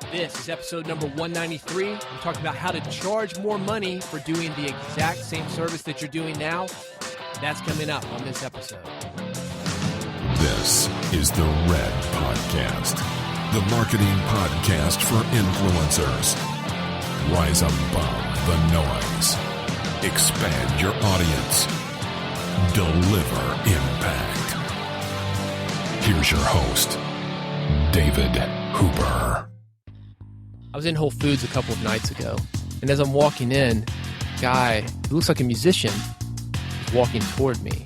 This is episode number 193. We're talking about how to charge more money for doing the exact same service that you're doing now. That's coming up on this episode. This is the Red Podcast, the marketing podcast for influencers. Rise above the noise. Expand your audience. Deliver impact. Here's your host, David Hooper. I was in Whole Foods a couple of nights ago, and as I'm walking in, a guy who looks like a musician is walking toward me.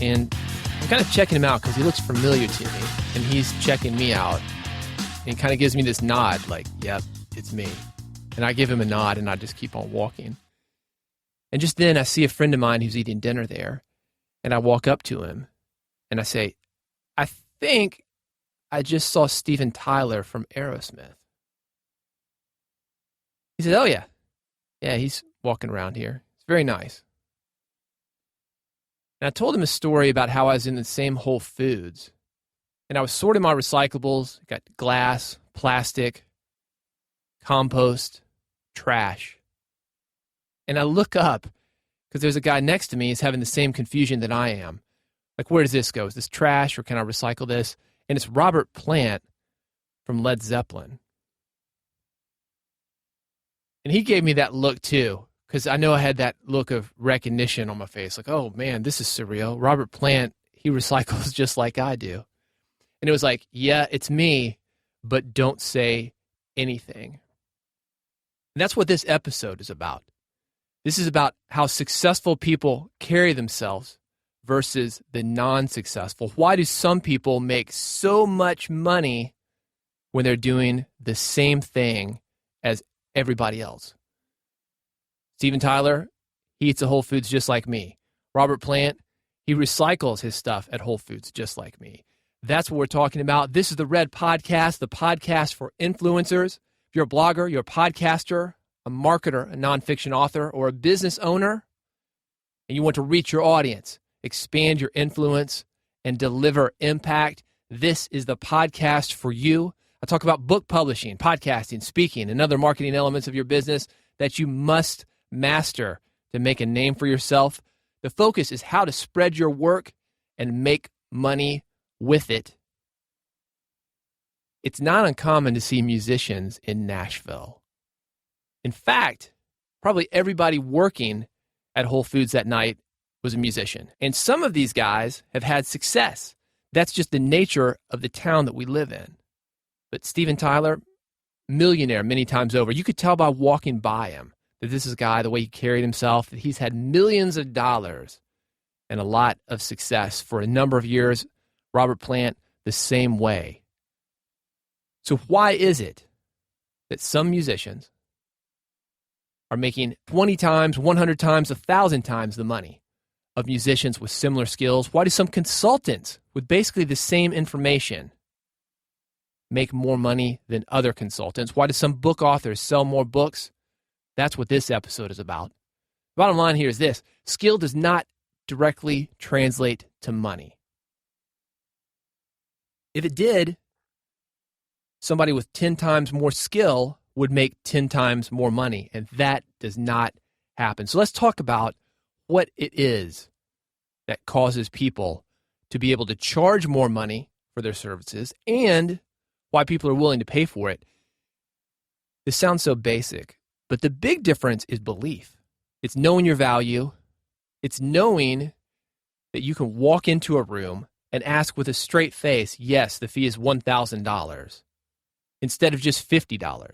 And I'm kind of checking him out because he looks familiar to me, and he's checking me out. And he kind of gives me this nod, like, yep, it's me. And I give him a nod, and I just keep on walking. And just then, I see a friend of mine who's eating dinner there, and I walk up to him, and I say, I think I just saw Steven Tyler from Aerosmith. He said, oh, yeah. Yeah, he's walking around here. It's very nice. And I told him a story about how I was in the same Whole Foods, and I was sorting my recyclables, got glass, plastic, compost, trash. And I look up because there's a guy next to me who's having the same confusion that I am. Like, where does this go? Is this trash or can I recycle this? And it's Robert Plant from Led Zeppelin. And he gave me that look too, because I know I had that look of recognition on my face. Like, oh man, this is surreal. Robert Plant, he recycles just like I do. And it was like, yeah, it's me, but don't say anything. And that's what this episode is about. This is about how successful people carry themselves versus the non-successful. Why do some people make so much money when they're doing the same thing as everybody else? Steven Tyler, he eats at Whole Foods just like me. Robert Plant, he recycles his stuff at Whole Foods just like me. That's what we're talking about. This is the Red Podcast, the podcast for influencers. If you're a blogger, you're a podcaster, a marketer, a nonfiction author, or a business owner, and you want to reach your audience, expand your influence, and deliver impact, this is the podcast for you. I talk about book publishing, podcasting, speaking, and other marketing elements of your business that you must master to make a name for yourself. The focus is how to spread your work and make money with it. It's not uncommon to see musicians in Nashville. In fact, probably everybody working at Whole Foods that night was a musician. And some of these guys have had success. That's just the nature of the town that we live in. But Steven Tyler, millionaire many times over. You could tell by walking by him that this is a guy, the way he carried himself, that he's had millions of dollars and a lot of success for a number of years. Robert Plant, the same way. So why is it that some musicians are making 20 times, 100 times, 1,000 times the money of musicians with similar skills? Why do some consultants with basically the same information make more money than other consultants? Why do some book authors sell more books? That's what this episode is about. Bottom line here is this: skill does not directly translate to money. If it did, somebody with 10 times more skill would make 10 times more money, and that does not happen. So let's talk about what it is that causes people to be able to charge more money for their services and why people are willing to pay for it. This sounds so basic, but the big difference is belief. It's knowing your value. It's knowing that you can walk into a room and ask with a straight face, yes, the fee is $1,000 instead of just $50.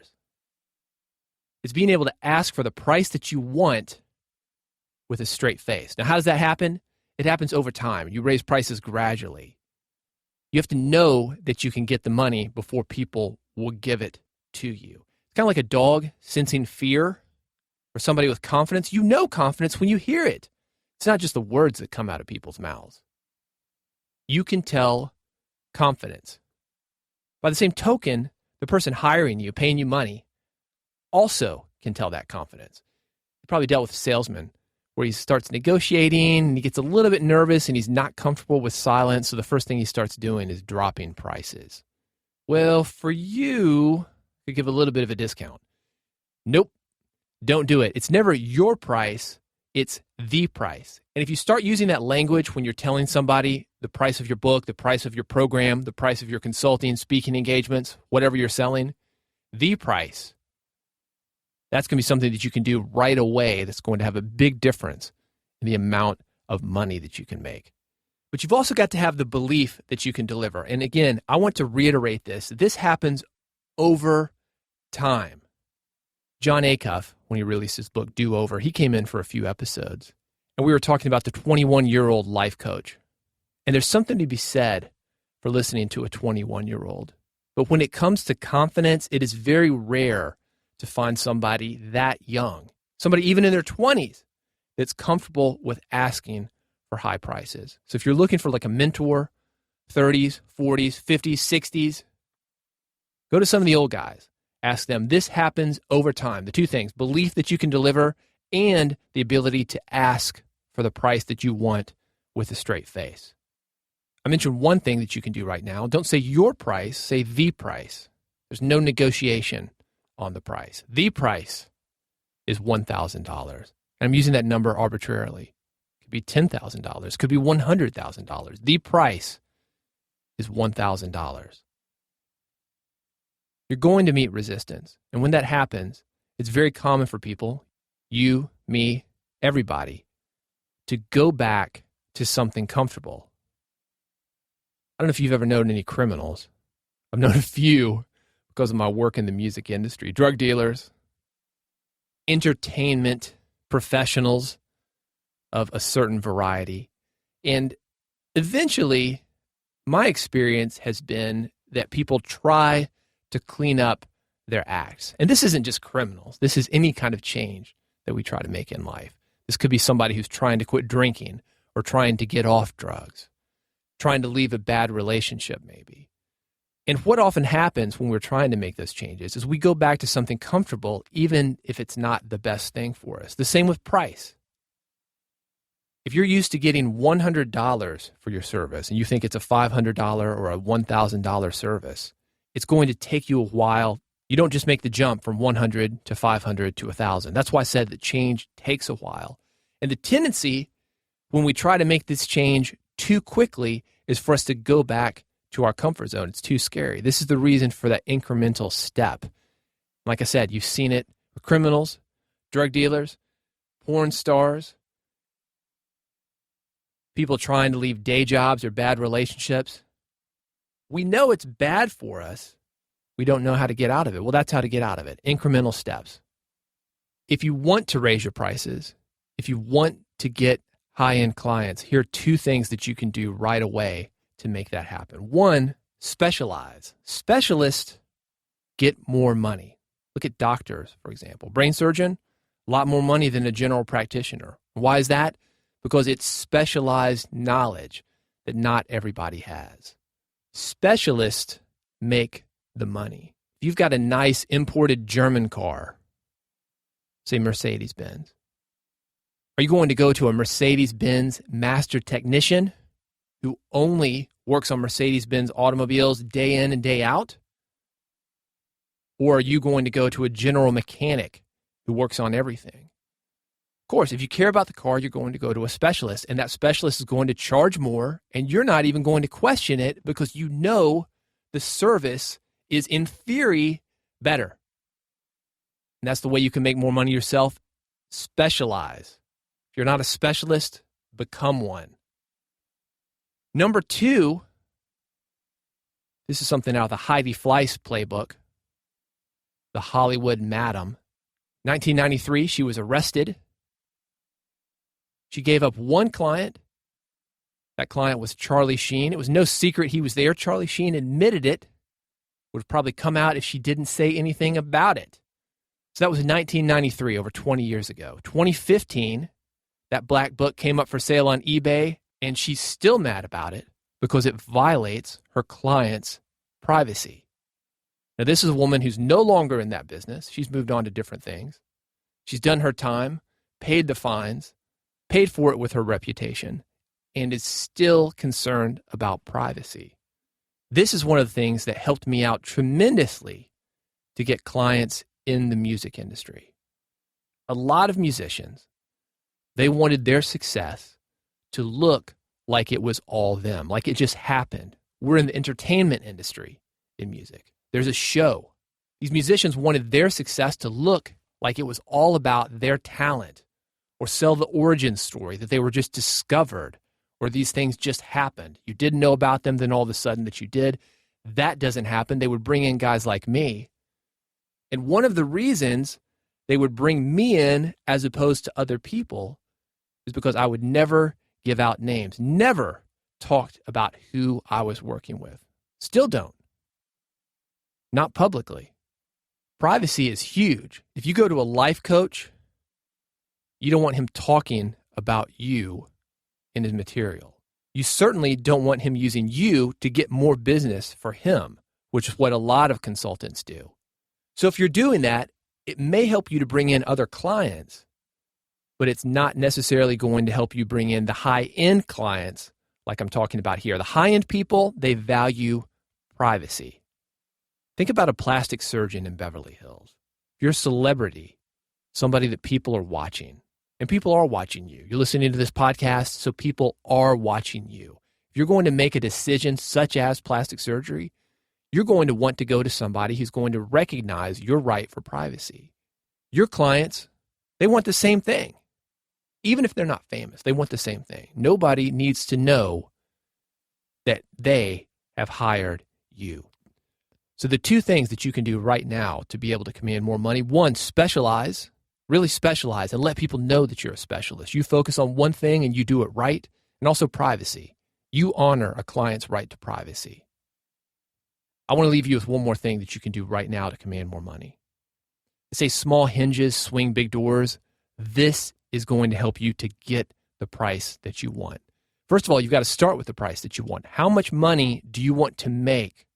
It's being able to ask for the price that you want with a straight face. Now, how does that happen? It happens over time. You raise prices gradually. You have to know that you can get the money before people will give it to you. It's kind of like a dog sensing fear or somebody with confidence. You know confidence when you hear it. It's not just the words that come out of people's mouths. You can tell confidence. By the same token, the person hiring you, paying you money, also can tell that confidence. You probably dealt with a salesman where he starts negotiating and he gets a little bit nervous and he's not comfortable with silence. So the first thing he starts doing is dropping prices. Well, for you, Could give a little bit of a discount. Nope, don't do it. It's never your price, it's the price. And if you start using that language when you're telling somebody the price of your book, the price of your program, the price of your consulting, speaking engagements, whatever you're selling, the price, that's going to be something that you can do right away that's going to have a big difference in the amount of money that you can make. But you've also got to have the belief that you can deliver. And again, I want to reiterate this. This happens over time. John Acuff, when he released his book, Do Over, he came in for a few episodes. And we were talking about the 21-year-old life coach. And there's something to be said for listening to a 21-year-old. But when it comes to confidence, it is very rare to find somebody that young, somebody even in their 20s, that's comfortable with asking for high prices. So if you're looking for like a mentor, 30s, 40s, 50s, 60s, go to some of the old guys. Ask them. This happens over time. The two things, belief that you can deliver and the ability to ask for the price that you want with a straight face. I mentioned one thing that you can do right now. Don't say your price, say the price. There's no negotiation on the price. The price is $1,000. And I'm using that number arbitrarily. It could be $10,000. It could be $100,000. The price is $1,000. You're going to meet resistance. And when that happens, it's very common for people, you, me, everybody, to go back to something comfortable. I don't know if you've ever known any criminals. I've known a few because of my work in the music industry. Drug dealers, entertainment professionals of a certain variety. And eventually, my experience has been that people try to clean up their acts. And this isn't just criminals. This is any kind of change that we try to make in life. This could be somebody who's trying to quit drinking or trying to get off drugs, trying to leave a bad relationship maybe. And what often happens when we're trying to make those changes is we go back to something comfortable, even if it's not the best thing for us. The same with price. If you're used to getting $100 for your service and you think it's a $500 or a $1,000 service, it's going to take you a while. You don't just make the jump from 100 to 500 to 1,000. That's why I said that change takes a while. And the tendency when we try to make this change too quickly is for us to go back to our comfort zone. It's too scary. This is the reason for that incremental step. Like I said, you've seen it with criminals, drug dealers, porn stars, people trying to leave day jobs or bad relationships. We know it's bad for us. We don't know how to get out of it. Well, that's how to get out of it. Incremental steps. If you want to raise your prices, if you want to get high-end clients, here are two things that you can do right away to make that happen. One, specialize. Specialists get more money. Look at doctors, for example. Brain surgeon, a lot more money than a general practitioner. Why is that? Because it's specialized knowledge that not everybody has. Specialists make the money. If you've got a nice imported German car, say Mercedes-Benz, are you going to go to a Mercedes-Benz master technician who only works on Mercedes-Benz automobiles day in and day out? Or are you going to go to a general mechanic who works on everything? Of course, if you care about the car, you're going to go to a specialist, and that specialist is going to charge more, and you're not even going to question it because you know the service is, in theory, better. And that's the way you can make more money yourself. Specialize. If you're not a specialist, become one. Number two, this is something out of the Heidi Fleiss playbook, the Hollywood Madam. 1993, she was arrested. She gave up one client. That client was Charlie Sheen. It was no secret he was there. Charlie Sheen admitted it. Would have probably come out if she didn't say anything about it. So that was 1993, over 20 years ago. 2015, that black book came up for sale on eBay, and she's still mad about it because it violates her client's privacy. Now, this is a woman who's no longer in that business. She's moved on to different things. She's done her time, paid the fines, paid for it with her reputation, and is still concerned about privacy. This is one of the things that helped me out tremendously to get clients in the music industry. A lot of musicians, they wanted their success to look like it was all them, like it just happened. We're in the entertainment industry in music. There's a show. These musicians wanted their success to look like it was all about their talent, or sell the origin story that they were just discovered, or these things just happened. You didn't know about them, then all of a sudden that you did. That doesn't happen. They would bring in guys like me. And one of the reasons they would bring me in as opposed to other people is because I would never give out names, never talked about who I was working with. Still don't. Not publicly. Privacy is huge. If you go to a life coach, you don't want him talking about you in his material. You certainly don't want him using you to get more business for him, which is what a lot of consultants do. So if you're doing that, it may help you to bring in other clients, but it's not necessarily going to help you bring in the high-end clients like I'm talking about here. The high-end people, they value privacy. Think about a plastic surgeon in Beverly Hills. If you're a celebrity, somebody that people are watching, and people are watching you. You're listening to this podcast, so people are watching you. If you're going to make a decision such as plastic surgery, you're going to want to go to somebody who's going to recognize your right for privacy. Your clients, they want the same thing. Even if they're not famous, they want the same thing. Nobody needs to know that they have hired you. So the two things that you can do right now to be able to command more money: one, specialize, really specialize, and let people know that you're a specialist. You focus on one thing and you do it right. And also privacy. You honor a client's right to privacy. I want to leave you with one more thing that you can do right now to command more money. They say small hinges swing big doors. This is going to help you to get the price that you want. First of all, you've got to start with the price that you want. How much money do you want to make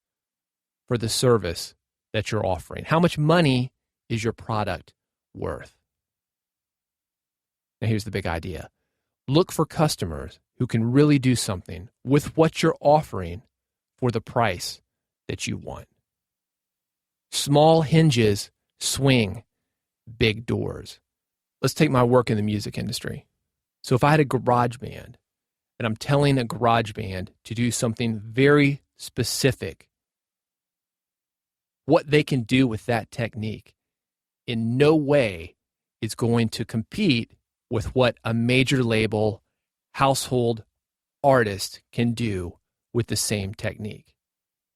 for the service that you're offering? How much money is your product worth? Now, here's the big idea. Look for customers who can really do something with what you're offering for the price that you want. Small hinges swing big doors. Let's take my work in the music industry. So if I had a garage band and I'm telling a garage band to do something very specific, what they can do with that technique in no way is going to compete with what a major label household artist can do with the same technique.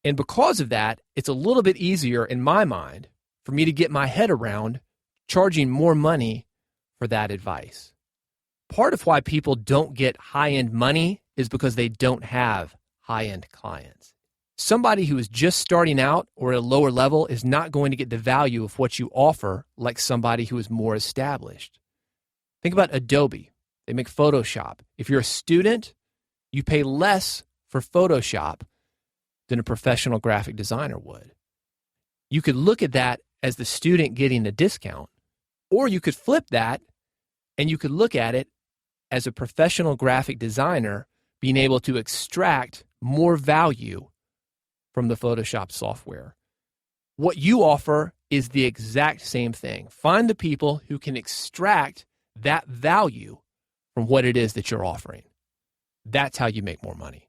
And because of that, it's a little bit easier in my mind for me to get my head around charging more money for that advice. Part of why people don't get high-end money is because they don't have high-end clients. Somebody who is just starting out or at a lower level is not going to get the value of what you offer like somebody who is more established. Think about Adobe. They make Photoshop. If you're a student, you pay less for Photoshop than a professional graphic designer would. You could look at that as the student getting a discount, or you could flip that and you could look at it as a professional graphic designer being able to extract more value from the Photoshop software. What you offer is the exact same thing. Find the people who can extract that value from what it is that you're offering. That's how you make more money.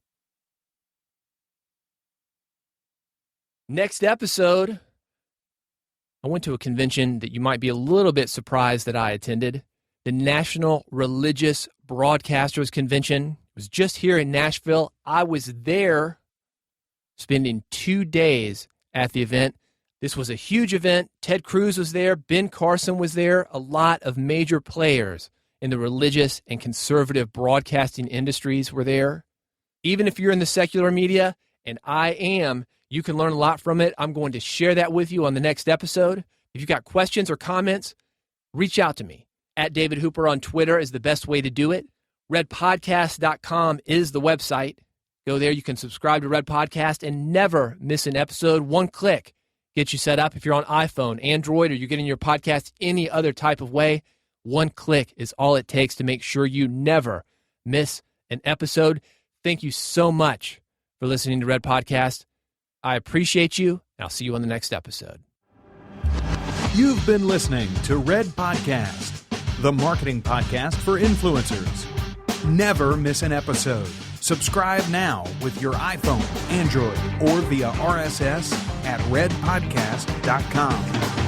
Next episode, I went to a convention that you might be a little bit surprised that I attended, the National Religious Broadcasters Convention. It was just here in Nashville. I was there spending 2 days at the event. This was a huge event. Ted Cruz was there. Ben Carson was there. A lot of major players in the religious and conservative broadcasting industries were there. Even if you're in the secular media, and I am, you can learn a lot from it. I'm going to share that with you on the next episode. If you've got questions or comments, reach out to me. @David Hooper on Twitter is the best way to do it. redpodcast.com is the website. Go there. You can subscribe to Red Podcast and never miss an episode. One click gets you set up. If you're on iPhone, Android, or you're getting your podcast any other type of way, one click is all it takes to make sure you never miss an episode. Thank you so much for listening to Red Podcast. I appreciate you, and I'll see you on the next episode. You've been listening to Red Podcast, the marketing podcast for influencers. Never miss an episode. Subscribe now with your iPhone, Android, or via RSS at redpodcast.com.